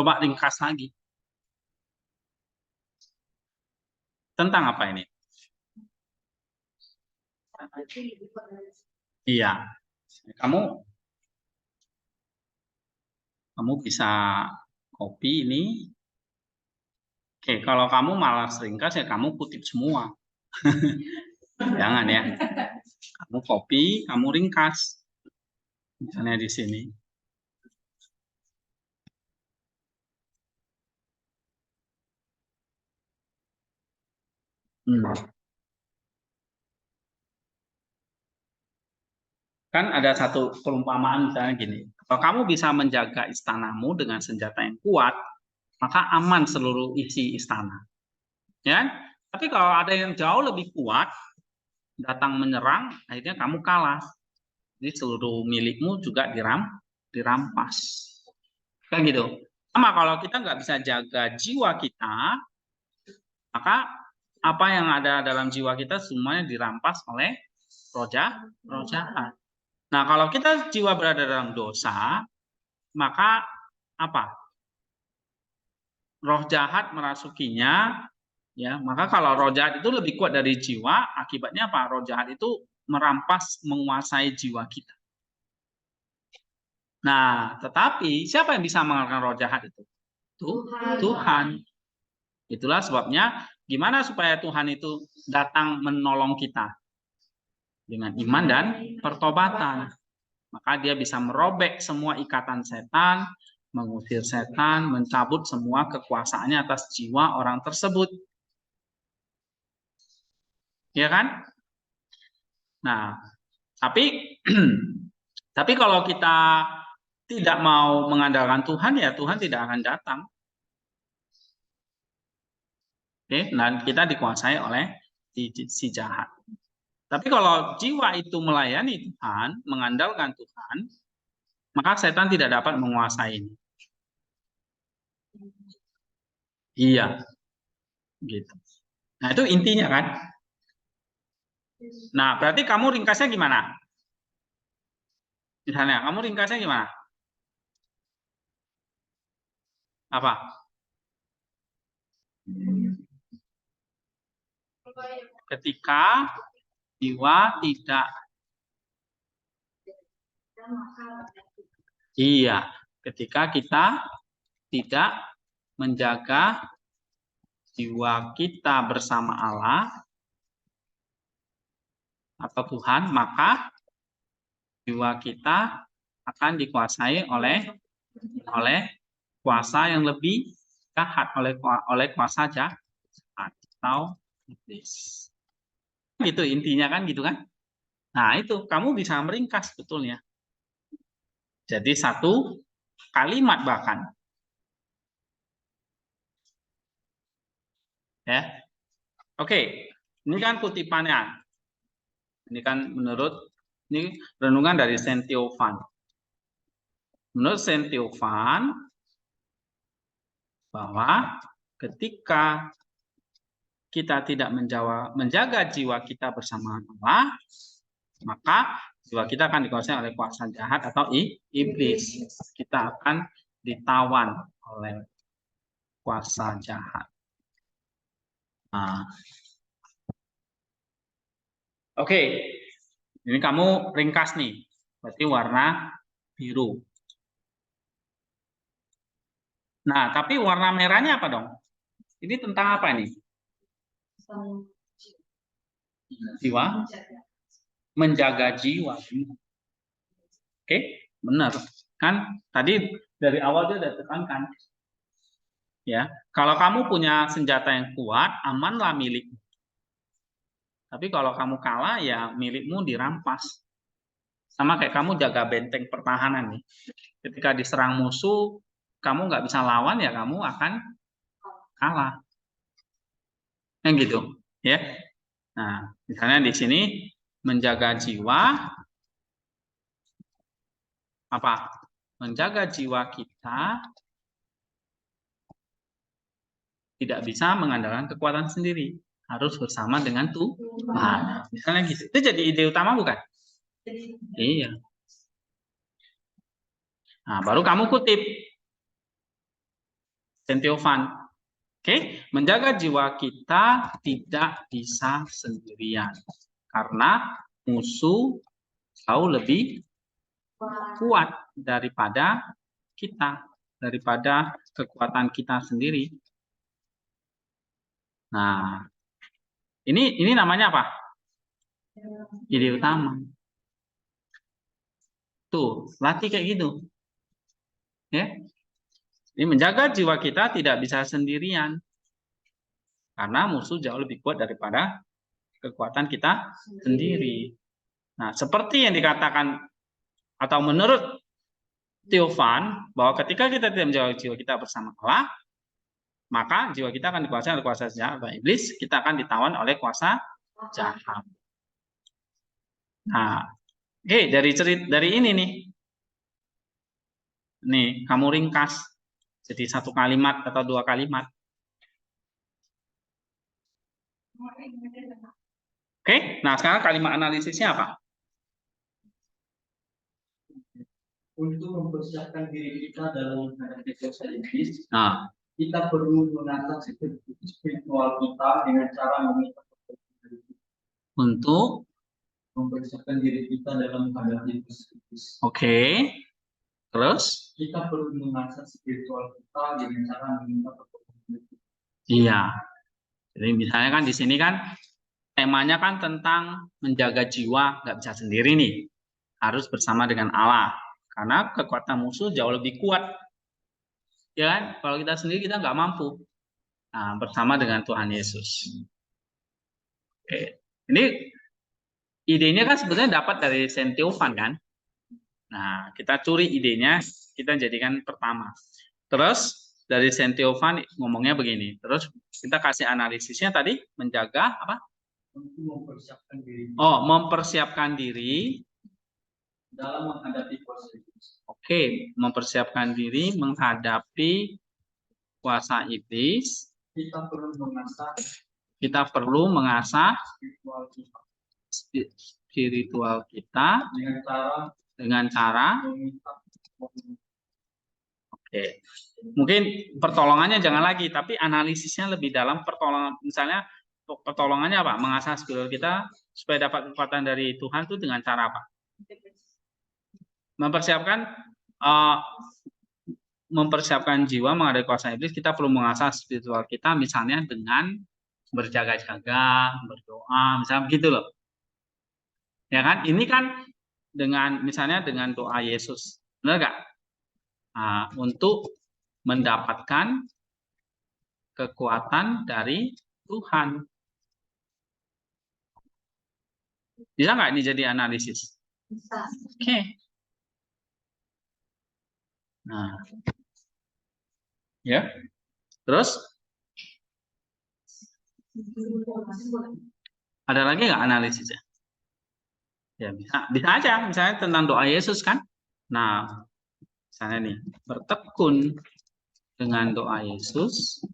coba ringkas lagi. Tentang apa ini? Iya. Kamu bisa copy ini. Oke, kalau kamu malas ringkas ya kamu kutip semua. Jangan ya. Kamu copy, kamu ringkas. Misalnya di sini. Kan ada satu perumpamaan misalnya gini. Kalau kamu bisa menjaga istanamu dengan senjata yang kuat, maka aman seluruh isi istana. Ya? Tapi kalau ada yang jauh lebih kuat, datang menyerang, akhirnya kamu kalah. Jadi seluruh milikmu juga dirampas. Kan gitu. Sama kalau kita nggak bisa jaga jiwa kita, maka apa yang ada dalam jiwa kita semuanya dirampas oleh roh jahat. Nah, kalau kita jiwa berada dalam dosa, maka apa? Roh jahat merasukinya, ya. Maka kalau roh jahat itu lebih kuat dari jiwa, akibatnya apa? Roh jahat itu merampas, menguasai jiwa kita. Nah, tetapi siapa yang bisa mengalahkan roh jahat itu? Tuhan. Itulah sebabnya gimana supaya Tuhan itu datang menolong kita? Dengan iman dan pertobatan. Maka dia bisa merobek semua ikatan setan, mengusir setan, mencabut semua kekuasaannya atas jiwa orang tersebut. Ya kan? Nah, tapi kalau kita tidak mau mengandalkan Tuhan, ya Tuhan tidak akan datang. Oke, dan kita dikuasai oleh si jahat. Tapi kalau jiwa itu melayani Tuhan, mengandalkan Tuhan, maka setan tidak dapat menguasai. Iya, gitu. Nah itu intinya kan. Nah berarti kamu ringkasnya gimana? Misalnya, kamu ringkasnya gimana? Apa? Ketika jiwa tidak, iya, ketika kita tidak menjaga jiwa kita bersama Allah atau Tuhan, maka jiwa kita akan dikuasai oleh kuasa yang lebih jahat, oleh kuasa jahat atau iblis. Itu intinya kan gitu kan. Nah, itu kamu bisa meringkas betulnya. Jadi satu kalimat bahkan. Ya. Oke, ini kan kutipannya. Ini kan ini renungan dari Saint Theophan. Menurut Saint Theophan, bahwa ketika kita tidak menjaga jiwa kita bersama Allah, maka jiwa kita akan dikuasai oleh kuasa jahat atau iblis. Kita akan ditawan oleh kuasa jahat. Nah. Oke, ini kamu ringkas nih, berarti warna biru. Nah, tapi warna merahnya apa dong? Ini tentang apa ini? Jiwa? Menjaga jiwa. Oke, benar. Kan tadi dari awal dia udah tekankan. Ya, kalau kamu punya senjata yang kuat, amanlah milikmu. Tapi kalau kamu kalah, ya milikmu dirampas. Sama kayak kamu jaga benteng pertahanan nih. Ketika diserang musuh, kamu nggak bisa lawan, ya kamu akan kalah. Yang gitu, ya. Nah, misalnya di sini menjaga jiwa, apa? Menjaga jiwa kita tidak bisa mengandalkan kekuatan sendiri, harus bersama dengan Tuhan. Misalnya gitu. Itu jadi ide utama bukan? Iya. Nah, baru kamu kutip Saint Theophan. Oke, menjaga jiwa kita tidak bisa sendirian karena musuh jauh lebih kuat daripada kita, daripada kekuatan kita sendiri. Nah, ini namanya apa? Ide utama. Tuh, latih kayak gitu. Ya. Ini menjaga jiwa kita tidak bisa sendirian. Karena musuh jauh lebih kuat daripada kekuatan kita sendiri. Nah, seperti yang dikatakan atau menurut Theophan, bahwa ketika kita tidak menjaga jiwa kita bersama Allah, maka jiwa kita akan dikuasai oleh kuasa jahat atau iblis, kita akan ditawan oleh kuasa jahat. Nah, oke, dari ini nih. Nih, kamu ringkas jadi satu kalimat atau dua kalimat. Oke, nah sekarang kalimat analisisnya apa? Untuk mempersiapkan diri kita dalam menghadapi kuasa iblis, Nah, kita perlu menata spiritual kita dengan cara meminta untuk mempersiapkan diri kita dalam menghadapi kuasa iblis. Oke. Terus? Kita perlu mengasah spiritual kita dengan cara meminta pertolongan. Iya. Jadi misalnya kan di sini kan temanya kan tentang menjaga jiwa, nggak bisa sendiri nih. Harus bersama dengan Allah. Karena kekuatan musuh jauh lebih kuat. Ya kan? Kalau kita sendiri kita nggak mampu. Nah, bersama dengan Tuhan Yesus. Oke. Ini idenya kan sebenarnya dapat dari Saint Theophan kan? Nah, kita curi idenya, kita jadikan pertama. Terus dari Saint Theophan ngomongnya begini. Terus kita kasih analisisnya tadi, menjaga apa? Untuk mempersiapkan diri. Oh, mempersiapkan diri dalam menghadapi kuasa iblis. Oke, mempersiapkan diri menghadapi kuasa iblis. Kita perlu mengasah spiritual kita dengan cara Oke. Mungkin pertolongannya jangan lagi, tapi analisisnya lebih dalam. Misalnya pertolongannya apa? Mengasah spiritual kita supaya dapat kekuatan dari Tuhan itu dengan cara apa? Mempersiapkan mempersiapkan jiwa menghadapi kuasa iblis, kita perlu mengasah spiritual kita, misalnya dengan berjaga-jaga, berdoa, misalnya begitu loh. Ya kan? Ini kan dengan misalnya dengan doa Yesus, benar nggak? Nah, untuk mendapatkan kekuatan dari Tuhan. Bisa nggak ini jadi analisis? Bisa. Oke. Nah, ya. Terus ada lagi nggak analisisnya? Ya bisa aja. Misalnya tentang doa Yesus kan. Nah, misalnya nih, bertekun dengan doa Yesus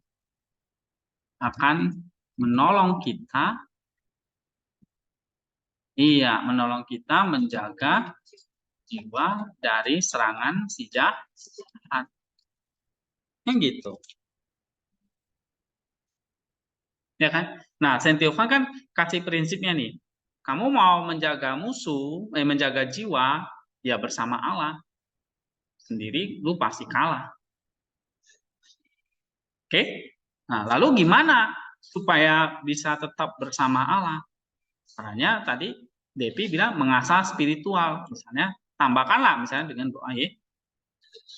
akan menolong kita, menolong kita menjaga jiwa dari serangan si jahat. Yang gitu. Ya kan? Nah, Saint Theophan kan kasih prinsipnya nih. Kamu mau menjaga musuh, menjaga jiwa, ya bersama Allah. Sendiri lu pasti kalah. Oke? Nah, lalu gimana supaya bisa tetap bersama Allah? Caranya tadi Devi bilang mengasah spiritual. Misalnya tambahkanlah misalnya dengan doa Yesus.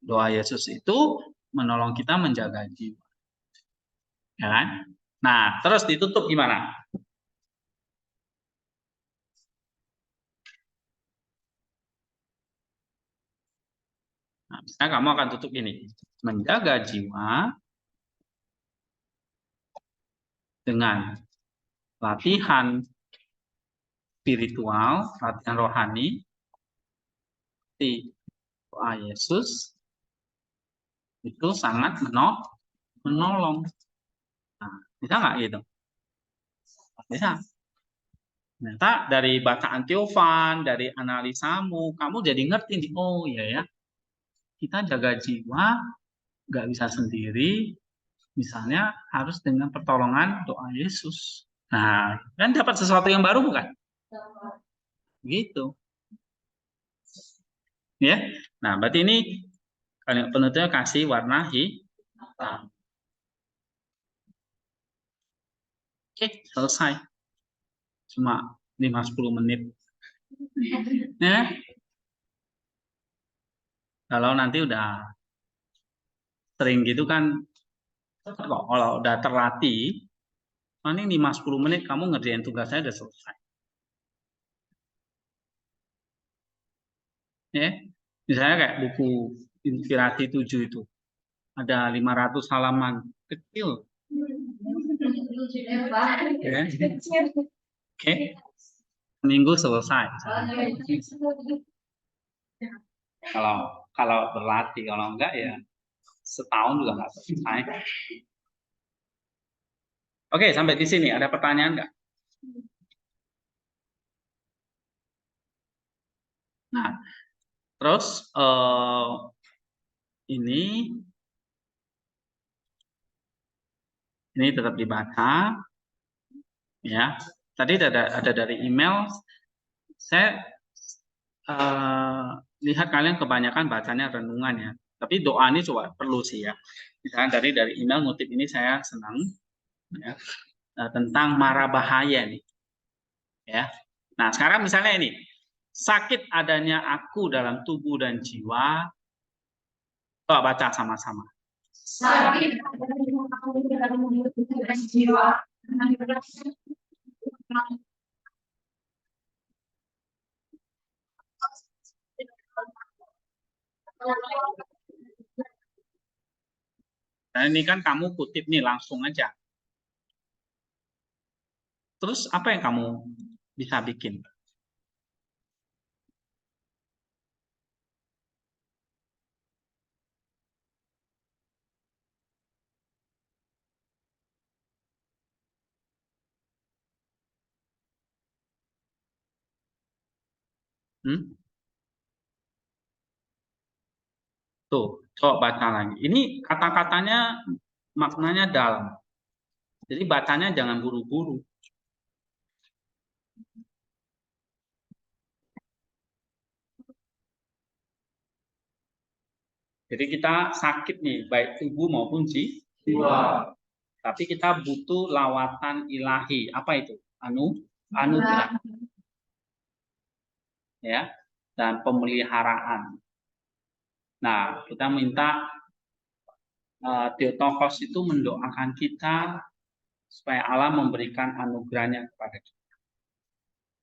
Doa Yesus itu menolong kita menjaga jiwa. Ya kan? Nah, terus ditutup gimana? Nah, misalnya kamu akan tutup ini. Menjaga jiwa dengan latihan spiritual, latihan rohani, di doa Yesus, itu sangat menolong. Nah, bisa nggak gitu? Bisa. Ternyata dari bacaan Theophan, dari analisamu, kamu jadi ngerti nih, oh iya ya, kita jaga jiwa, nggak bisa sendiri, misalnya harus dengan pertolongan doa Yesus. Nah, kan dapat sesuatu yang baru bukan? Gitu. Ya. Nah, berarti ini penutupnya kasih warna hitam. Oke, selesai. Cuma 5-10 menit. Ya. Kalau nanti udah sering gitu kan, kalau udah terlatih, paling 5-10 menit kamu ngerjain tugasnya udah selesai. Ya. Misalnya kayak buku Inspirasi 7 itu. Ada 500 halaman. Kecil. Ya. Oke. Seminggu selesai. Kalau berlatih, kalau enggak ya setahun juga nggak selesai. Oke, sampai di sini ada pertanyaan nggak? Nah, terus ini tetap dibaca, ya. Tadi ada dari email, saya lihat kalian kebanyakan bacanya renungan ya. Tapi doa ini coba perlu sih ya. Misalnya dari email ngutip ini saya senang ya, tentang mara bahaya nih. Ya. Nah, sekarang misalnya ini, sakit adanya aku dalam tubuh dan jiwa. Coba baca sama-sama. Sakit adanya aku dalam tubuh dan jiwa. Nah, ini kan kamu kutip nih langsung aja. Terus apa yang kamu bisa bikin? Hmm? Tuh, coba baca lagi. Ini kata-katanya maknanya dalam. Jadi bacanya jangan buru-buru. Jadi kita sakit nih, baik tubuh maupun jiwa. tapi kita butuh lawatan ilahi. Apa itu? Anugerah. Ya, dan pemeliharaan. Nah, kita minta Theotokos itu mendoakan kita supaya Allah memberikan anugerahnya kepada kita.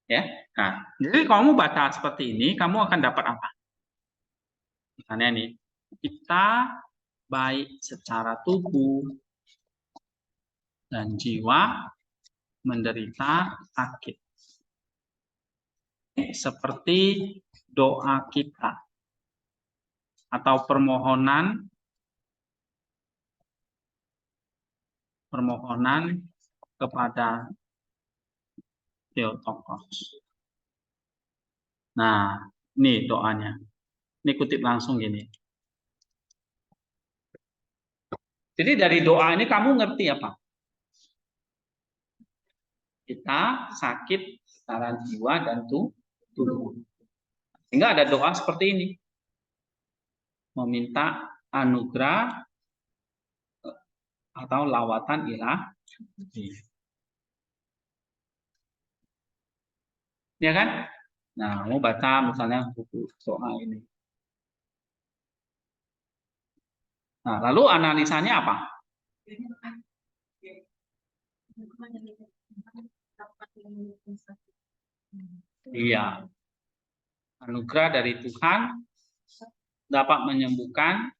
Ya, nah, jadi kalau kamu baca seperti ini, kamu akan dapat apa? Misalnya nih, kita baik secara tubuh dan jiwa menderita sakit. Seperti doa kita atau permohonan kepada Theotokos. Nah, ini doanya. Ini kutip langsung gini. Jadi dari doa ini kamu ngerti apa? Kita sakit secara jiwa dan tubuh. Sehingga ada doa seperti ini. Meminta anugerah atau lawatan ilahi. Ya kan? Nah, mau baca misalnya buku doa ini. Nah, lalu analisanya apa? Iya. Anugerah dari Tuhan dapat menyembuhkan.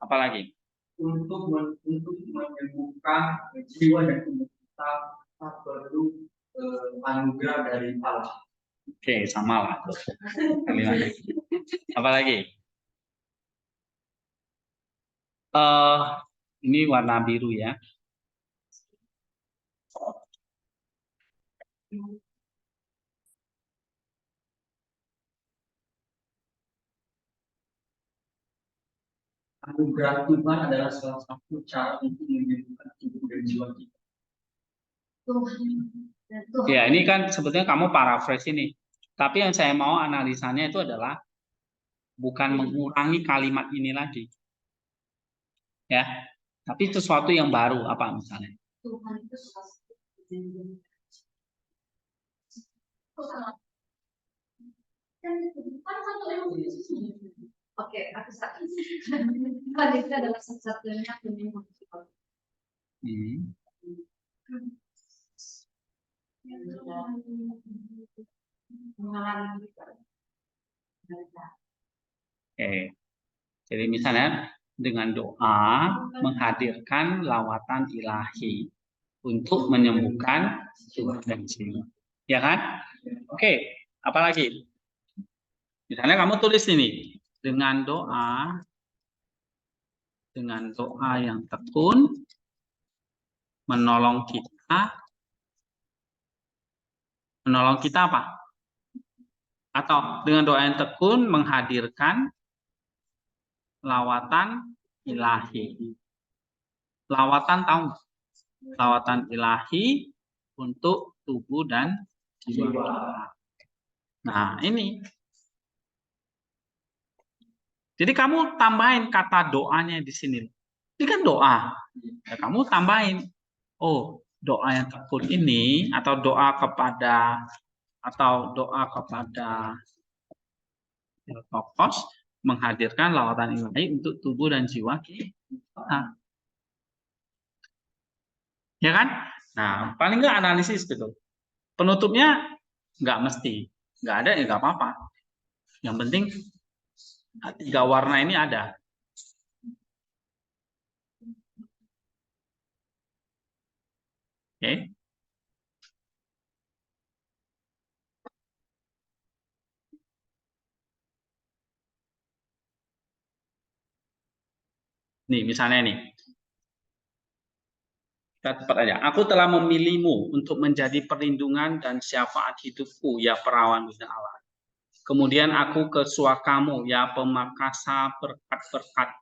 Apa lagi? Untuk menyembuhkan jiwa dan tubuh kita perlu anugerah dari Allah. Sama lah. Apa lagi? Ini warna biru ya. Anugerah Tuhan adalah salah satu cara untuk menyembuhkan tubuh dan jiwa kita. Ya, ini kan sebetulnya kamu paraphrase ini. Tapi yang saya mau analisanya itu adalah bukan mengurangi kalimat ini lagi. Ya, tapi sesuatu yang baru apa misalnya? Tuhan itu Oke, aku sakit. Itu adalah satu-satunya penyembuh. Jadi misalnya dengan doa menghadirkan lawatan ilahi untuk menyembuhkan tubuh dan jiwa. Ya kan? Oke, apalagi? Misalnya kamu tulis ini dengan doa yang tekun menolong kita apa? Atau dengan doa yang tekun menghadirkan lawatan ilahi. Lawatan tahu? Lawatan ilahi untuk tubuh dan jiwa. Nah, ini. Jadi kamu tambahin kata doanya di sini. Ini kan doa. Ya, kamu tambahin. Oh, doa yang tekun ini atau doa kepada Theotokos menghadirkan lawatan ilahi untuk tubuh dan jiwa kita. Ya kan? Nah, paling nggak analisis gitu. Penutupnya nggak mesti. Nggak ada ya nggak apa-apa. Yang penting 3 warna ini ada. Oke. Nih, misalnya nih. Kita cepat aja. Aku telah memilihmu untuk menjadi perlindungan dan syafaat hidupku, ya perawan Bunda Allah. Kemudian aku ke suakamu, ya pemakasa berkat-berkat,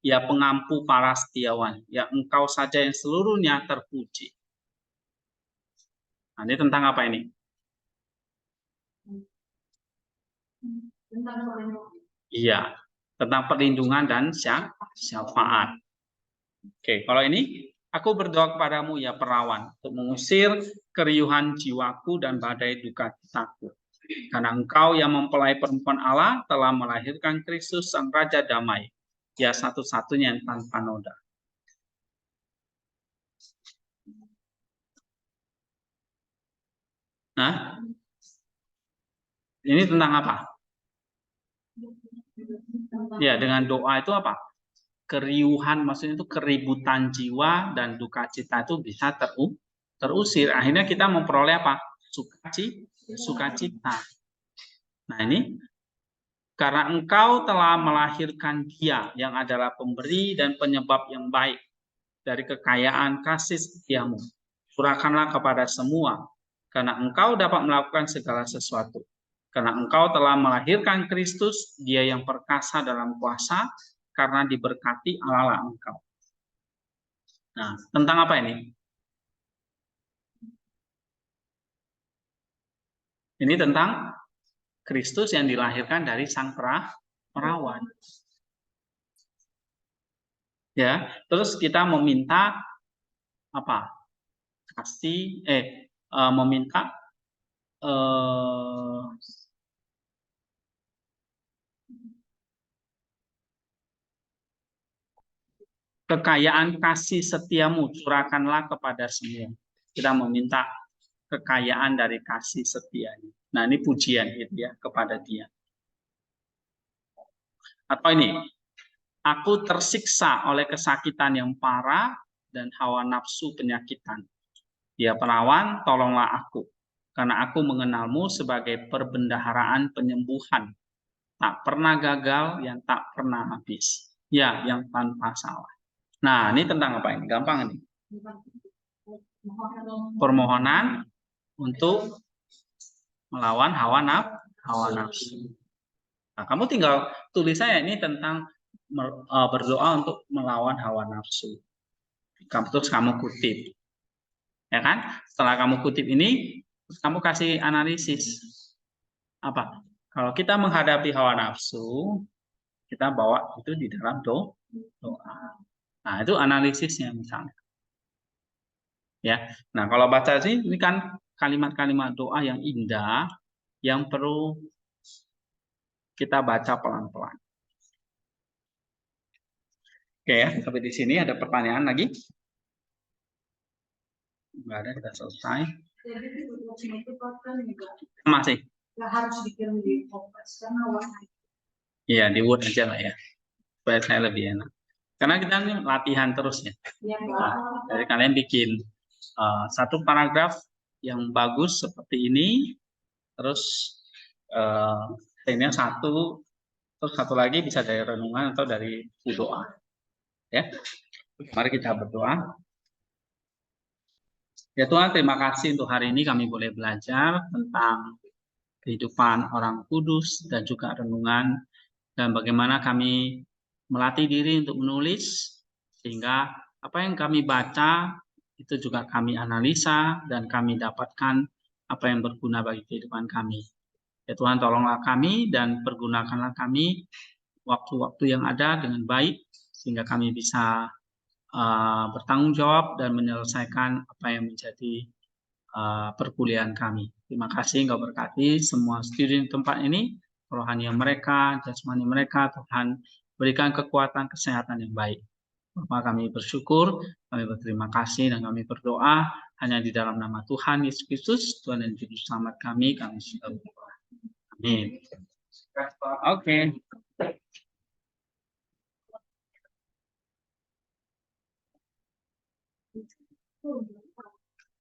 ya pengampu para setiawan, ya engkau saja yang seluruhnya terpuji. Nah, ini tentang apa ini? Iya, tentang perlindungan dan syafaat. Oke, kalau ini aku berdoa kepadamu ya perawan untuk mengusir keriuhan jiwaku dan badai duka citaku. Karena engkau yang mempelai perempuan Allah telah melahirkan Kristus sang Raja Damai. Dia satu-satunya yang tanpa noda. Nah, ini tentang apa? Ya, dengan doa itu apa? Keriuhan, maksudnya itu keributan jiwa dan duka cita itu bisa terusir. Akhirnya kita memperoleh apa? Sukacita. Nah, ini karena engkau telah melahirkan Dia yang adalah pemberi dan penyebab yang baik dari kekayaan kasih setiamu. Curahkanlah kepada semua, karena engkau dapat melakukan segala sesuatu. Karena engkau telah melahirkan Kristus, Dia yang perkasa dalam kuasa, karena diberkati Allah lah engkau. Nah, tentang apa ini? Ini tentang Kristus yang dilahirkan dari sang perawan. Ya, terus kita meminta apa? Meminta kekayaan kasih setiamu curahkanlah kepada semua. Kita meminta kekayaan dari kasih setianya. Nah, ini pujian gitu ya kepada Dia. Atau ini, aku tersiksa oleh kesakitan yang parah dan hawa nafsu penyakitan. Ya perawan, tolonglah aku, karena aku mengenalmu sebagai perbendaharaan penyembuhan, tak pernah gagal, yang tak pernah habis. Ya, yang tanpa salah. Nah, ini tentang apa ini? Gampang ini. Permohonan untuk melawan hawa nafsu. Nah, kamu tinggal tulis saya ini tentang berdoa untuk melawan hawa nafsu. Terus kamu kutip. Ya kan? Setelah kamu kutip ini, terus kamu kasih analisis. Apa? Kalau kita menghadapi hawa nafsu, kita bawa itu di dalam doa. Nah, itu analisisnya misalnya. Ya. Nah, kalau baca sih ini kan kalimat-kalimat doa yang indah yang perlu kita baca pelan-pelan. Oke ya, sampai di sini ada pertanyaan lagi? Enggak ada, kita selesai. Masih. Nggak harus dikirim di Kompas karena warna. Iya, di Word aja lah ya. Supaya saya lebih enak. Karena kita ini latihan terus ya. Nah, jadi kalian bikin satu paragraf yang bagus seperti ini, terus ini satu, terus satu lagi bisa dari renungan atau dari doa. Ya, mari kita berdoa. Ya Tuhan, terima kasih untuk hari ini kami boleh belajar tentang kehidupan orang kudus dan juga renungan, dan bagaimana kami melatih diri untuk menulis, sehingga apa yang kami baca itu juga kami analisa dan kami dapatkan apa yang berguna bagi kehidupan kami. Ya Tuhan, tolonglah kami dan pergunakanlah kami waktu-waktu yang ada dengan baik, sehingga kami bisa bertanggung jawab dan menyelesaikan apa yang menjadi perkuliahan kami. Terima kasih Engkau berkati semua student tempat ini, rohani mereka, jasmani mereka, Tuhan berikan kekuatan kesehatan yang baik. Bapak, kami bersyukur, kami berterima kasih, dan kami berdoa hanya di dalam nama Tuhan Yesus Kristus, Tuhan dan Juru Selamat kami sudah berdoa. Amin. Oke.